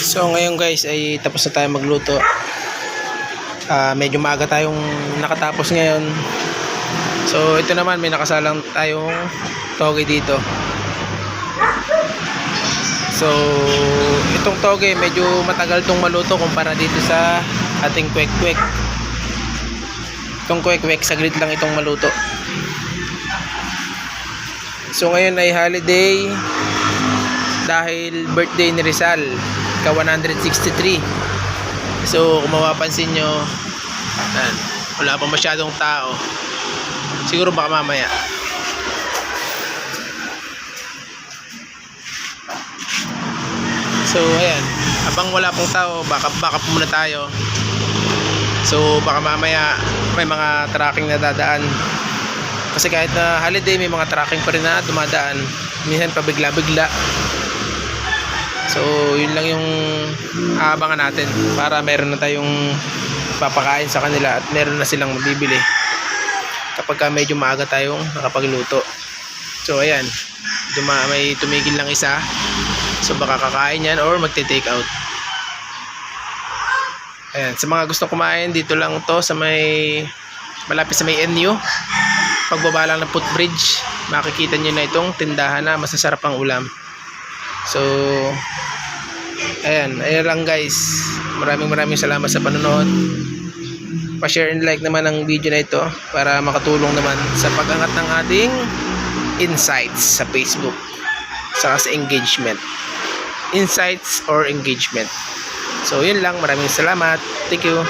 So ngayon guys ay tapos na tayo magluto. Medyo maaga tayong nakatapos ngayon. So ito naman, may nakasalang tayong toge dito. So itong toge medyo matagal tong maluto kumpara dito sa ating kwek-kwek. Itong kwek-kwek saglit lang itong maluto. So ngayon ay holiday dahil birthday ni Rizal, ka 163. So kung mapapansin nyo, wala pa masyadong tao. Siguro baka mamaya. So ayan, habang wala pong tao, baka muna tayo. So baka mamaya may mga tracking na dadaan. Kasi kahit na holiday, may mga tracking pa rin na dumadaan. Minsan pabigla-bigla. So yun lang yung aabangan natin para meron na tayong papakain sa kanila at meron na silang mabibili kapag medyo maaga tayong nakapagluto. So ayan, may tumigil lang isa. So baka kakain yan or magte-take out. Ayan, sa mga gustong kumain, dito lang to sa malapit sa may NU. Pagbaba lang ng footbridge, makikita nyo na itong tindahan na masasarap ang ulam. So ayan lang guys. Maraming salamat sa panonood. Pa-share and like naman ang video na ito para makatulong naman sa pag-angat ng ating insights sa Facebook, saka sa engagement. Insights or engagement. So yun lang, maraming salamat. Thank you.